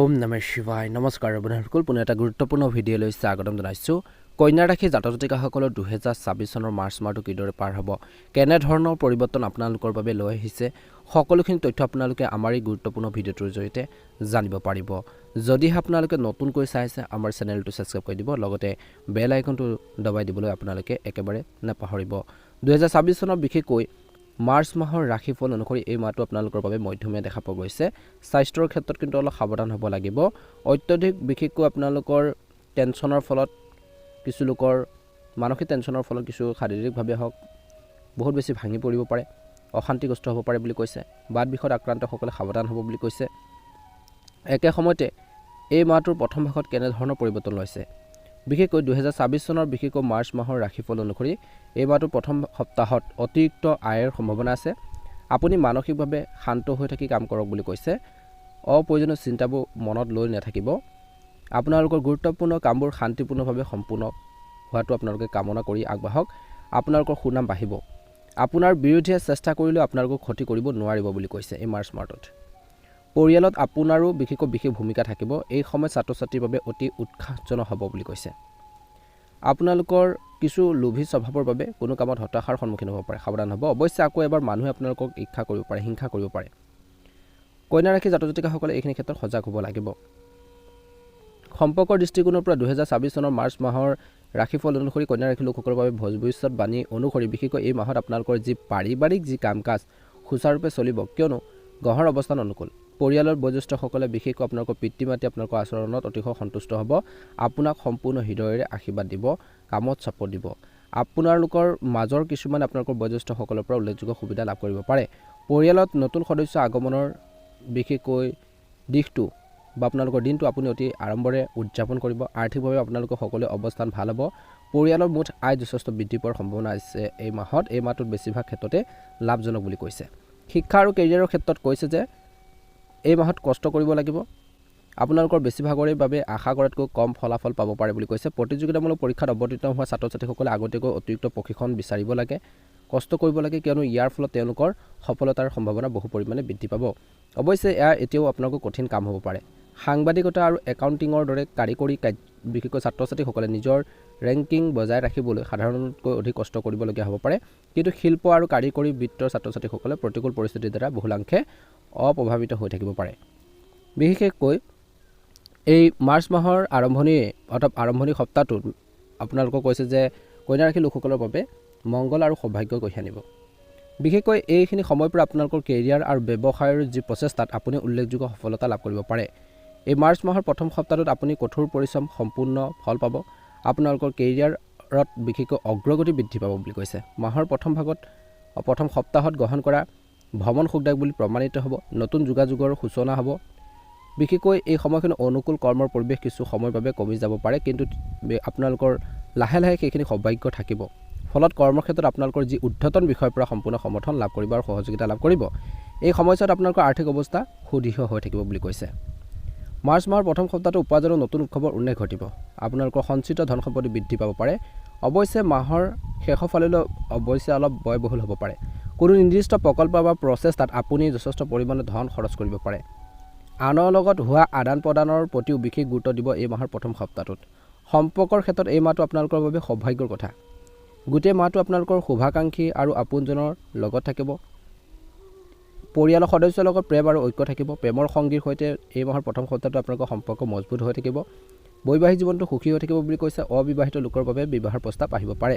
ওম নমঃ শিৱায় নমস্কাৰ বন্ধুসকল পুনৰ এটা গুৰুত্বপূৰ্ণ ভিডিঅ' লৈ স্বাগতম জনাইছোঁ কন্যা ৰাশি জাতক জাতিকাসকলৰ 2026 চনৰ মাৰ্চ মাহটো কিদৰে পাৰ হ'ব কেনে ধৰণৰ পৰিৱৰ্তন আপোনালোকৰ বাবে লৈ আহিছে সকলোখিনি তথ্য আপোনালোকে আমাৰ এই গুৰুত্বপূৰ্ণ ভিডিঅ'টোৰ জৰিয়তে জানিব পাৰিব যদি আপোনালোকে নতুনকৈ চাইছে আমাৰ চেনেলটো সাবস্ক্ৰাইব কৰি দিব লগতে বেল আইকনটো দবাই দিবলৈ আপোনালোকে একেবাৰে নাপাহৰিব 2026 চনৰ বিশেষকৈ মাৰ্চ মাহৰ ৰাশিফল অনুসৰি এই মাহটো আপোনালোকৰ বাবে মধ্যমীয়া দেখা পোৱা গৈছে স্বাস্থ্যৰ ক্ষেত্ৰত কিন্তু অলপ সাৱধান হ'ব লাগিব অত্যধিক বিশেষকৈ আপোনালোকৰ টেনচনৰ ফলত কিছু লোকৰ মানসিক টেনচনৰ ফলত কিছু শাৰীৰিকভাৱে হওক বহুত বেছি ভাঙি পৰিব পাৰে অশান্তিগ্ৰস্ত হ'ব পাৰে বুলি কৈছে বাদ বিষত আক্ৰান্তসকলে সাৱধান হ'ব বুলি কৈছে একে সময়তে এই মাহটোৰ প্ৰথম ভাগত কেনে ধৰণৰ পৰিৱৰ্তন লৈছে বিশেষকৈ 2026 চনৰ বিশেষকৈ মাৰ্চ মাহৰ ৰাশিফল অনুসৰি এই মাহটোৰ প্ৰথম সপ্তাহত অতিৰিক্ত আয়ৰ সম্ভাৱনা আছে আপুনি মানসিকভাৱে শান্ত হৈ থাকি কাম কৰক বুলি কৈছে অপ্ৰয়োজনীয় চিন্তাবোৰ মনত লৈ নাথাকিব আপোনালোকৰ গুৰুত্বপূৰ্ণ কামবোৰ শান্তিপূৰ্ণভাৱে সম্পূৰ্ণ হোৱাটো আপোনালোকে কামনা কৰি আগবাঢ়ক আপোনালোকৰ সুনাম বাঢ়িব আপোনাৰ বিৰোধীয়ে চেষ্টা কৰিলেও আপোনালোকক ক্ষতি কৰিব নোৱাৰিব বুলি কৈছে এই মাৰ্চ মাহটোত পৰিয়ালত আপোনাৰো বিশেষ ভূমিকা থাকিব এই সময় ছাত্ৰ ছাত্ৰীৰ বাবে অতি উৎসাহজনক হ'ব বুলি কৈছে আপোনালোকৰ কিছু লোভী স্বভাৱৰ বাবে কোনো কামত হতাশাৰ সন্মুখীন হ'ব পাৰে সাৱধান হ'ব অৱশ্যে আকৌ এবাৰ মানুহে আপোনালোকক ঈৰ্ষা কৰিব পাৰে হিংসা কৰিব পাৰে কন্যা ৰাশি জাতক জাতিকাসকলে এইখিনি ক্ষেত্ৰত সজাগ হ'ব লাগিব সম্পৰ্কৰ দৃষ্টিকোণৰ পৰা 2026 চনৰ মাৰ্চ মাহৰ ৰাশিফল অনুসৰি কন্যা ৰাশিৰ লোকসকলৰ বাবে ভৱিষ্যত বাণী অনুসৰি বিশেষকৈ এই মাহত আপোনালোকৰ যি পাৰিবাৰিক যি কাম কাজ সুচাৰুৰূপে চলিব কিয়নো গ্ৰহৰ অৱস্থান অনুকূল পৰিয়ালৰ বয়োজ্যেষ্ঠসকলে বিশেষকৈ আপোনালোকৰ পিতৃ মাতৃ আপোনালোকৰ আচৰণত অতিশয় সন্তুষ্ট হ'ব আপোনাক সম্পূৰ্ণ হৃদয়েৰে আশীৰ্বাদ দিব কামত ছাপোৰ্ট দিব আপোনালোকৰ মাজৰ কিছুমান আপোনালোকৰ বয়োজ্যেষ্ঠসকলৰ পৰা উল্লেখযোগ্য সুবিধা লাভ কৰিব পাৰে পৰিয়ালত নতুন সদস্য আগমনৰ বিশেষকৈ দিশটো বা আপোনালোকৰ দিনটো আপুনি অতি আড়ম্বৰে উদযাপন কৰিব আৰ্থিকভাৱে আপোনালোকৰ সকলো অৱস্থান ভাল হ'ব পৰিয়ালৰ মুঠ আয় যথেষ্ট বৃদ্ধি পোৱাৰ সম্ভাৱনা আছে এই মাহটোত বেছিভাগ ক্ষেত্ৰতে লাভজনক বুলি কৈছে শিক্ষা আৰু কেৰিয়াৰৰ ক্ষেত্ৰত কৈছে যে এই মাহত কষ্ট কৰিব লাগিব আপোনালোকৰ বেছিভাগৰে বাবে আশা কৰাতকৈ কম ফলাফল পাব পাৰে বুলি কৈছে প্ৰতিযোগিতামূলক পৰীক্ষাত অৱতীৰ্ণ হোৱা ছাত্ৰ ছাত্ৰীসকলে আগতীয়াকৈ অতিৰিক্ত প্ৰশিক্ষণ বিচাৰিব লাগে কষ্ট কৰিব লাগে কিয়নো ইয়াৰ ফলত তেওঁলোকৰ সফলতাৰ সম্ভাৱনা বহু পৰিমাণে বৃদ্ধি পাব অৱশ্যে এতিয়াও আপোনালোকৰ কঠিন কাম হ'ব পাৰে সাংবাদিকতা আৰু একাউণ্টিঙৰ দৰে কাৰিকৰী বিশেষকৈ ছাত্ৰ ছাত্ৰীসকলে নিজৰ ৰেংকিং বজাই ৰাখিবলৈ সাধাৰণতকৈ অধিক কষ্ট কৰিবলগীয়া হ'ব পাৰে কিন্তু শিল্প আৰু কাৰিকৰী বৃত্তৰ ছাত্ৰ ছাত্ৰীসকলে প্ৰতিকূল পৰিস্থিতিৰ দ্বাৰা বহুলাংশে অপ্ৰভাৱিত হৈ থাকিব পাৰে বিশেষকৈ এই মাৰ্চ মাহৰ আৰম্ভণি সপ্তাহটোত আপোনালোকক কৈছে যে কন্যা ৰাশিৰ লোকসকলৰ বাবে মংগল আৰু সৌভাগ্য কঢ়িয়াই আনিব বিশেষকৈ এইখিনি সময়ৰ পৰা আপোনালোকৰ কেৰিয়াৰ আৰু ব্যৱসায়ৰ যি প্ৰচেষ্টাত আপুনি উল্লেখযোগ্য সফলতা লাভ কৰিব পাৰে এই মাৰ্চ মাহৰ প্ৰথম সপ্তাহটোত আপুনি কঠোৰ পৰিশ্ৰম সম্পূৰ্ণ ফল পাব আপোনালোকৰ কেৰিয়াৰত বিশেষকৈ অগ্ৰগতি বৃদ্ধি পাব বুলি কৈছে মাহৰ প্ৰথম সপ্তাহত গ্ৰহণ কৰা ভ্ৰমণ সুখদায়ক বুলি প্ৰমাণিত হ'ব নতুন যোগাযোগৰ সূচনা হ'ব বিশেষকৈ এই সময়খিনি অনুকূল কৰ্মৰ পৰিৱেশ কিছু সময়ৰ বাবে কমি যাব পাৰে কিন্তু আপোনালোকৰ লাহে লাহে সেইখিনি সৌভাগ্য থাকিব ফলত কৰ্মক্ষেত্ৰত আপোনালোকৰ যি উদ্ধতন বিষয়ৰ পৰা সম্পূৰ্ণ সমৰ্থন লাভ কৰিব আৰু সহযোগিতা লাভ কৰিব এই সময়ছোৱাত আপোনালোকৰ আৰ্থিক অৱস্থা সুদৃঢ় হৈ থাকিব বুলি কৈছে মাৰ্চ মাহৰ প্ৰথম সপ্তাহটো উপাৰ্জনৰ নতুন উৎসৱৰ উন্মেষ ঘটিব আপোনালোকৰ সঞ্চিত ধন সম্পত্তি বৃদ্ধি পাব পাৰে অৱশ্যে মাহৰ শেষৰ ফাললৈ অৱশ্যে অলপ ব্যয়বহুল হ'ব পাৰে কোনো নিৰ্দিষ্ট প্ৰকল্প বা প্ৰচেষ্টাত আপুনি যথেষ্ট পৰিমাণে ধন খৰচ কৰিব পাৰে আনৰ লগত হোৱা আদান প্ৰদানৰ প্ৰতিও বিশেষ গুৰুত্ব দিব এই মাহৰ প্ৰথম সপ্তাহটোত সম্পৰ্কৰ ক্ষেত্ৰত এই মাহটো আপোনালোকৰ বাবে সৌভাগ্যৰ কথা গোটেই মাহটো আপোনালোকৰ শুভাকাংক্ষী আৰু আপোনজনৰ লগত থাকিব পৰিয়ালৰ সদস্যৰ লগত প্ৰেম আৰু ঐক্য থাকিব প্ৰেমৰ সংগীৰ সৈতে এই মাহৰ প্ৰথম সপ্তাহটো আপোনালোকৰ সম্পৰ্ক মজবুত হৈ থাকিব বৈবাহিক জীৱনটো সুখী হৈ থাকিব বুলি কৈছে অবিবাহিত লোকৰ বাবে বিবাহৰ প্ৰস্তাৱ আহিব পাৰে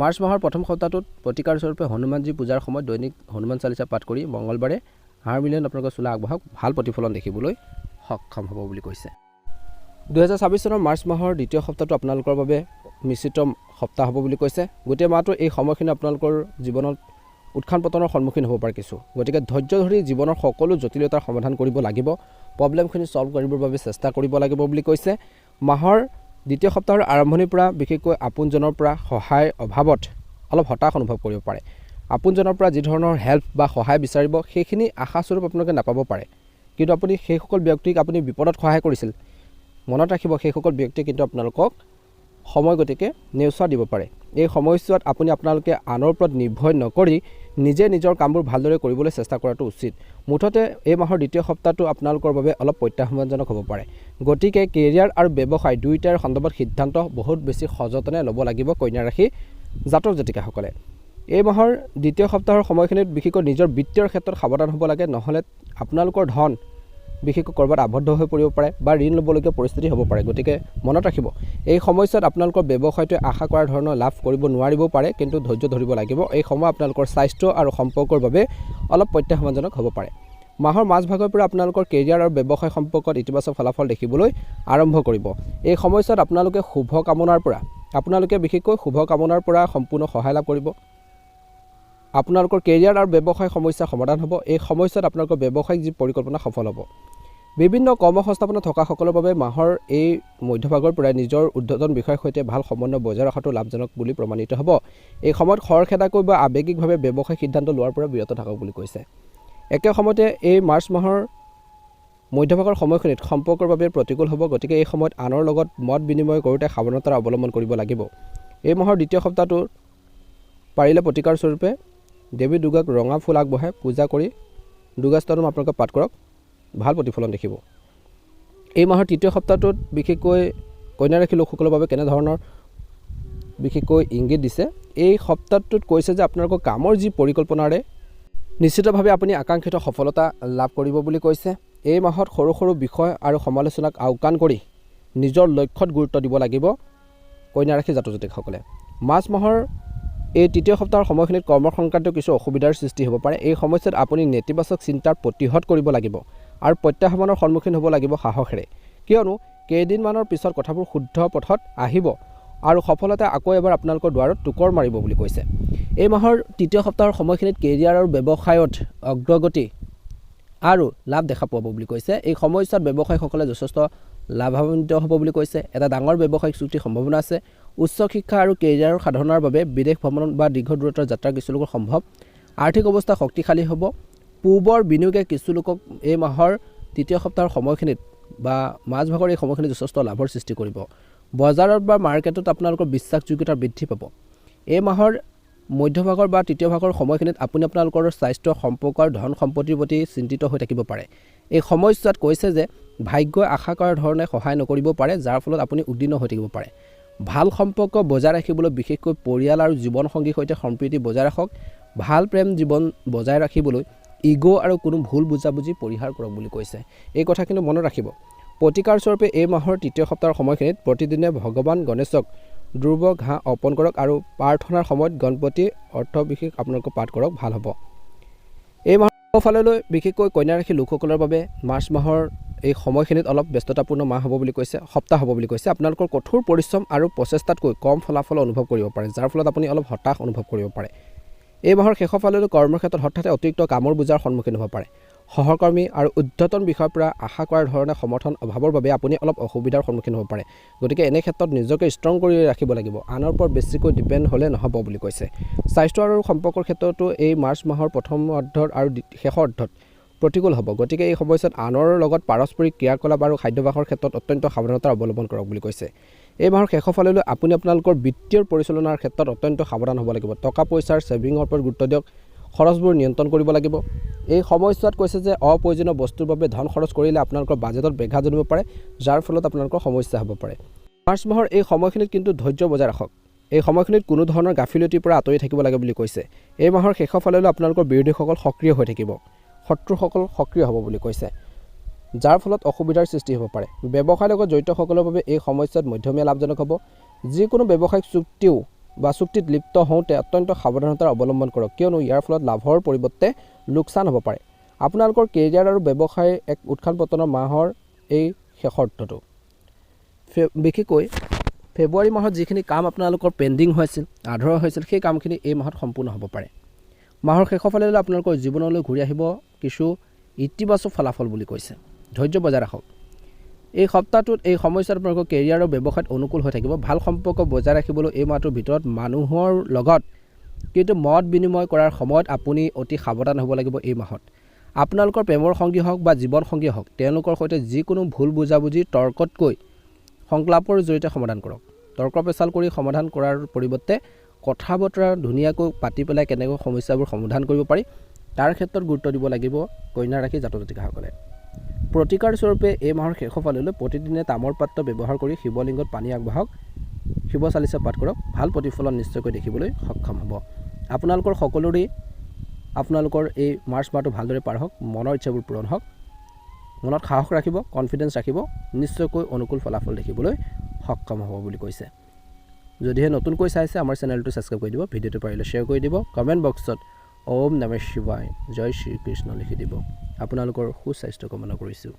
মাৰ্চ মাহৰ প্ৰথম সপ্তাহটোত প্ৰতিকাৰ স্বৰূপে হনুমানজী পূজাৰ সময়ত দৈনিক হনুমান চালিচা পাঠ কৰি মংগলবাৰে হাড় মিলিয়ন আপোনালোকৰ চোলা আগবঢ়াওক ভাল প্ৰতিফলন দেখিবলৈ সক্ষম হ'ব বুলি কৈছে 2026 চনৰ মাৰ্চ মাহৰ দ্বিতীয় সপ্তাহটো আপোনালোকৰ বাবে মিশ্ৰিত সপ্তাহ হ'ব বুলি কৈছে গোটেই মাহটো এই সময়খিনি আপোনালোকৰ জীৱনত উত্থান পতনৰ সন্মুখীন হ'ব পাৰে কিছু গতিকে ধৈৰ্য ধৰি জীৱনৰ সকলো জটিলতাৰ সমাধান কৰিব লাগিব প্ৰব্লেমখিনি সলভ কৰিবৰ বাবে চেষ্টা কৰিব লাগিব বুলি কৈছে মাহৰ দ্বিতীয় সপ্তাহৰ আৰম্ভণিৰ পৰা বিশেষকৈ আপোনজনৰ পৰা সহায় অভাৱত অলপ হতাশ অনুভৱ কৰিব পাৰে আপোনজনৰ পৰা যি ধৰণৰ হেল্প বা সহায় বিচাৰিব সেইখিনি আশাস্বৰূপ আপোনালোকে নাপাব পাৰে কিন্তু আপুনি সেইসকল ব্যক্তিক আপুনি বিপদত সহায় কৰিছিল মনত ৰাখিব সেইসকল ব্যক্তিয়ে কিন্তু আপোনালোকক সময় গতিকে নেওচা দিব পাৰে। এই সময়ছোৱাত আপুনি আপোনালোকে আনৰ ওপৰত নিৰ্ভৰ নকৰি নিজে নিজৰ কামবোৰ ভালদৰে কৰিবলৈ চেষ্টা কৰাটো উচিত। মুঠতে এই মাহৰ দ্বিতীয় সপ্তাহটো আপোনালোকৰ বাবে অলপ প্ৰত্যাহ্বানজনক হ'ব পাৰে। গতিকে কেৰিয়াৰ আৰু ব্যৱসায় দুয়োটাৰ সন্দৰ্ভত সিদ্ধান্ত বহুত বেছি সযতনে ল'ব লাগিব কন্যা ৰাশি জাতক জাতিকাসকলে। এই মাহৰ দ্বিতীয় সপ্তাহৰ সময়খিনিত বিশেষকৈ নিজৰ বিত্তীয় ক্ষেত্ৰত সাৱধান হ'ব লাগে, নহ'লে আপোনালোকৰ ধন বিশেষকৈ ক'ৰবাত আবদ্ধ হৈ পৰিব পাৰে বা ঋণ ল'বলগীয়া পৰিস্থিতি হ'ব পাৰে। গতিকে মনত ৰাখিব, এই সময়ছোৱাত আপোনালোকৰ ব্যৱসায়টোৱে আশা কৰা ধৰণৰ লাভ কৰিব নোৱাৰিবও পাৰে, কিন্তু ধৈৰ্য ধৰিব লাগিব। এই সময় আপোনালোকৰ স্বাস্থ্য আৰু সম্পৰ্কৰ বাবে অলপ প্ৰত্যাহ্বানজনক হ'ব পাৰে। মাহৰ মাজভাগৰ পৰা আপোনালোকৰ কেৰিয়াৰ আৰু ব্যৱসায় সম্পৰ্কত ইতিবাচক ফলাফল দেখিবলৈ আৰম্ভ কৰিব। এই সময়ছোৱাত আপোনালোকে বিশেষকৈ শুভ কামনাৰ পৰা সম্পূৰ্ণ সহায় লাভ কৰিব। আপোনালোকৰ কেৰিয়াৰ আৰু ব্যৱসায় সমস্যা সমাধান হ'ব। এই সময়ছোৱাত আপোনালোকৰ ব্যৱসায়িক যি পৰিকল্পনা সফল হ'ব। বিভিন্ন কৰ্মসংস্থাপনত থকাসকলৰ বাবে মাহৰ এই মধ্যভাগৰ পৰাই নিজৰ উদ্বোধন বিষয়ৰ সৈতে ভাল সমন্বয় বজাই ৰখাটো লাভজনক বুলি প্ৰমাণিত হ'ব। এই সময়ত খৰখেদাকৈ বা আৱেগিকভাৱে ব্যৱসায়িক সিদ্ধান্ত লোৱাৰ পৰা বিৰত থাকক বুলি কৈছে। একে সময়তে এই মাৰ্চ মাহৰ মধ্যভাগৰ সময়খিনিত সম্পৰ্কৰ বাবে প্ৰতিকূল হ'ব। গতিকে এই সময়ত আনৰ লগত মত বিনিময় কৰোঁতে সাৱধানতা অৱলম্বন কৰিব লাগিব। এই মাহৰ দ্বিতীয় সপ্তাহটোত পাৰিলে প্ৰতিকাৰ স্বৰূপে দেৱী দুৰ্গাক ৰঙা ফুল আগবঢ়াই পূজা কৰি দুৰ্গাস্তোত্ৰম আপোনালোকে পাঠ কৰক, ভাল প্ৰতিফলন দেখিব। এই মাহৰ তৃতীয় সপ্তাহটোত বিশেষকৈ কন্যা ৰাশিৰ লোকসকলৰ বাবে কেনেধৰণৰ বিশেষকৈ ইংগিত দিছে। এই সপ্তাহটোত কৈছে যে আপোনালোকৰ কামৰ যি পৰিকল্পনাৰে নিশ্চিতভাৱে আপুনি আকাংক্ষিত সফলতা লাভ কৰিব বুলি কৈছে। এই মাহত সৰু সৰু বিষয় আৰু সমালোচনাক আওকাণ কৰি নিজৰ লক্ষ্যত গুৰুত্ব দিব লাগিব কন্যা ৰাশি জাতক জাতিকসকলে। মাৰ্চ মাহৰ এই তৃতীয় সপ্তাহৰ সময়খিনিত কৰ্ম সংক্ৰান্তীয় কিছু অসুবিধাৰ সৃষ্টি হ'ব পাৰে। এই সময়ছোৱাত আপুনি নেতিবাচক চিন্তাৰ প্ৰতিহত কৰিব লাগিব আৰু প্ৰত্যাহ্বানৰ সন্মুখীন হ'ব লাগিব সাহসেৰে, কিয়নো কেইদিনমানৰ পিছত কথাবোৰ শুদ্ধ পথত আহিব আৰু সফলতা আকৌ এবাৰ আপোনালোকৰ দুৱাৰত টুকৰ মাৰিব বুলি কৈছে। এই মাহৰ তৃতীয় সপ্তাহৰ সময়খিনিত কেৰিয়াৰ আৰু ব্যৱসায়ত অগ্ৰগতি আৰু লাভ দেখা পাব বুলি কৈছে। এই সময়ছোৱাত ব্যৱসায়ীসকলে যথেষ্ট লাভান্বিত হ'ব বুলি কৈছে। এটা ডাঙৰ ব্যৱসায়িক চুক্তিৰ সম্ভাৱনা আছে। উচ্চ শিক্ষা আৰু কেৰিয়াৰৰ সাধনাৰ বাবে বিদেশ ভ্ৰমণ বা দীৰ্ঘ দূৰত্বৰ যাত্ৰা কিছু লোকৰ সম্ভৱ। আৰ্থিক অৱস্থা শক্তিশালী হ'ব। পূৰ্বৰ বিনিয়োগে কিছু লোকক এই মাহৰ তৃতীয় সপ্তাহৰ সময়খিনিত বা মাজভাগৰ এই সময়খিনিত যথেষ্ট লাভৰ সৃষ্টি কৰিব। বজাৰত বা মাৰ্কেটত আপোনালোকৰ বিশ্বাসযোগ্যতা বৃদ্ধি পাব। এই মাহৰ মধ্যভাগৰ বা তৃতীয় ভাগৰ সময়খিনিত আপুনি আপোনালোকৰ স্বাস্থ্য সম্পৰ্ক আৰু ধন সম্পত্তিৰ প্ৰতি চিন্তিত হৈ থাকিব পাৰে। এই সময়ছোৱাত কৈছে যে ভাগ্যই আশা কৰাৰ ধৰণে সহায় নকৰিব পাৰে, যাৰ ফলত আপুনি উদ্বিগ্ন হৈ থাকিব পাৰে। ভাল সম্পৰ্ক বজাই ৰাখিবলৈ বিশেষকৈ পৰিয়াল আৰু জীৱনসংগীৰ সৈতে সম্প্ৰীতি বজাই ৰাখক। ভাল প্ৰেম জীৱন বজাই ৰাখিবলৈ ইগ' আৰু কোনো ভুল বুজাবুজি পৰিহাৰ কৰক বুলি কৈছে। এই কথা কিন্তু মনত ৰাখিব। প্ৰতিকাৰ স্বৰূপে এই মাহৰ তৃতীয় সপ্তাহৰ সময়খিনিত প্ৰতিদিনে ভগৱান গণেশক দুৰ্ব ঘাঁহ অৰ্পণ কৰক আৰু প্ৰাৰ্থনাৰ সময়ত গণপতি অৰ্থবিশেষ আপোনালোকে পাঠ কৰক, ভাল হ'ব। এই মাহৰ ফাললৈ বিশেষকৈ কন্যা ৰাশিৰ লোকসকলৰ বাবে মাৰ্চ মাহৰ এই সময়খিনিত অলপ ব্যস্ততাপূৰ্ণ মাহ হ'ব বুলি কৈছে, সপ্তাহ হ'ব বুলি কৈছে। আপোনালোকৰ কঠোৰ পৰিশ্ৰম আৰু প্ৰচেষ্টাতকৈ কম ফলাফল অনুভৱ কৰিব পাৰে, যাৰ ফলত আপুনি অলপ হতাশ অনুভৱ কৰিব পাৰে। এই মাহৰ শেষৰ ফাললৈ কৰ্মৰ ক্ষেত্ৰত হঠাতে অতিৰিক্ত কামৰ বোজাৰ সন্মুখীন হ'ব পাৰে। সহকৰ্মী আৰু ঊৰ্ধ্বতন বিষয়ৰ পৰা আশা কৰাৰ ধৰণে সমৰ্থন অভাৱৰ বাবে আপুনি অলপ অসুবিধাৰ সন্মুখীন হ'ব পাৰে। গতিকে এনে ক্ষেত্ৰত নিজকে ষ্ট্ৰং কৰি ৰাখিব লাগিব, আনৰ ওপৰত বেছিকৈ ডিপেণ্ড হ'লে নহ'ব বুলি কৈছে। স্বাস্থ্য আৰু সম্পৰ্কৰ ক্ষেত্ৰতো এই মাৰ্চ মাহৰ প্ৰথম অৰ্ধত আৰু শেষৰ অৰ্ধত প্ৰতিকূল হ'ব। গতিকে এই সময়ছোৱাত আনৰ লগত পাৰস্পৰিক ক্ৰিয়াকলাপ আৰু খাদ্যাভ্যাসৰ ক্ষেত্ৰত অত্যন্ত সাৱধানতা অৱলম্বন কৰক বুলি কৈছে। এই মাহৰ শেষৰ ফাললৈ আপুনি আপোনালোকৰ বিত্তীয় পৰিচালনাৰ ক্ষেত্ৰত অত্যন্ত সাৱধান হ'ব লাগিব। টকা পইচাৰ ছেভিঙৰ ওপৰত গুৰুত্ব দিয়ক, খৰচবোৰ নিয়ন্ত্ৰণ কৰিব লাগিব। এই সময়ছোৱাত কৈছে যে অপ্ৰয়োজনীয় বস্তুৰ বাবে ধন খৰচ কৰিলে আপোনালোকৰ বাজেটত ব্যাঘাত জন্মিব পাৰে, যাৰ ফলত আপোনালোকৰ সমস্যা হ'ব পাৰে। মাৰ্চ মাহৰ এই সময়খিনিত কিন্তু ধৈৰ্য বজাই ৰাখক। এই সময়খিনিত কোনো ধৰণৰ গাফিলতিৰ পৰা আঁতৰি থাকিব লাগে বুলি কৈছে। এই মাহৰ শেষৰ ফাললৈ আপোনালোকৰ বিৰোধীসকল সক্ৰিয় হৈ থাকিব, শত্ৰুসকল সক্ৰিয় হ'ব বুলি কৈছে, যাৰ ফলত অসুবিধাৰ সৃষ্টি হ'ব পাৰে। ব্যৱসায়ৰ লগত জড়িতসকলৰ বাবে এই সময়ছোৱাত মধ্যমীয়া লাভজনক হ'ব। যিকোনো ব্যৱসায়িক চুক্তিত লিপ্ত হওঁতে অত্যন্ত সাৱধানতা অৱলম্বন কৰক, কিয়নো ইয়াৰ ফলত লাভৰ পৰিৱৰ্তে লোকচান হ'ব পাৰে। আপোনালোকৰ কেৰিয়াৰ আৰু ব্যৱসায় এক উত্থান পতনৰ মাহৰ এই শেষৰ অৰ্থটো বিশেষকৈ ফেব্ৰুৱাৰী মাহত যিখিনি কাম আপোনালোকৰ পেণ্ডিং হৈছিল, আধৰুৱা হৈছিল, সেই কামখিনি এই মাহত সম্পূৰ্ণ হ'ব পাৰে। মাহৰ শেষৰ ফালে আপোনালোকৰ জীৱনলৈ ঘূৰি আহিব কিছু ইতিবাচক ফলাফল বুলি কৈছে। ধৈৰ্য বজাই ৰাখক। এই সপ্তাহটোত এই সময়ছোৱাত আপোনালোকৰ কেৰিয়াৰ আৰু ব্যৱসায়ত অনুকূল হৈ থাকিব। ভাল সম্পৰ্ক বজাই ৰাখিবলৈ এই মাহটোৰ ভিতৰত মানুহৰ লগত কিন্তু মত বিনিময় কৰাৰ সময়ত আপুনি অতি সাৱধান হ'ব লাগিব। এই মাহত আপোনালোকৰ প্ৰেমৰ সংগী হওক বা জীৱন সংগী হওক, তেওঁলোকৰ সৈতে যিকোনো ভুল বুজাবুজি তৰ্কতকৈ সংলাপৰ জৰিয়তে সমাধান কৰক। তৰ্ক পেচাল কৰি সমাধান কৰাৰ পৰিৱৰ্তে কথা বতৰা ধুনীয়াকৈ পাতি পেলাই কেনেকৈ সমস্যাবোৰ সমাধান কৰিব পাৰি তাৰ ক্ষেত্ৰত গুৰুত্ব দিব লাগিব কন্যা ৰাশি জাতক জাতিকাসকলে। প্ৰতিকাৰ স্বৰূপে এই মাহৰ শেষৰ ফাললৈ প্ৰতিদিনে তামৰ পাত্ৰ ব্যৱহাৰ কৰি শিৱলিংগত পানী আগবঢ়াওক, শিৱ চালিচা পাঠ কৰক, ভাল প্ৰতিফলন নিশ্চয়কৈ দেখিবলৈ সক্ষম হ'ব। আপোনালোকৰ সকলোৰে আপোনালোকৰ এই মাৰ্চ মাহটো ভালদৰে পাৰ হওক, মনৰ ইচ্ছাবোৰ পূৰণ হওক, মনত সাহস ৰাখিব, কনফিডেন্স ৰাখিব, নিশ্চয়কৈ অনুকূল ফলাফল দেখিবলৈ সক্ষম হ'ব বুলি কৈছে। যদিহে নতুনকৈ চাইছে আমাৰ চেনেলটো ছাবস্ক্ৰাইব কৰি দিব, ভিডিঅ'টো পাৰিলে শ্বেয়াৰ কৰি দিব, কমেণ্ট বক্সত ওম নমঃ শিৱায় জয় শ্ৰীকৃষ্ণ লিখি দিব। আপোনালোকৰ সুস্বাস্থ্য কামনা কৰিছোঁ।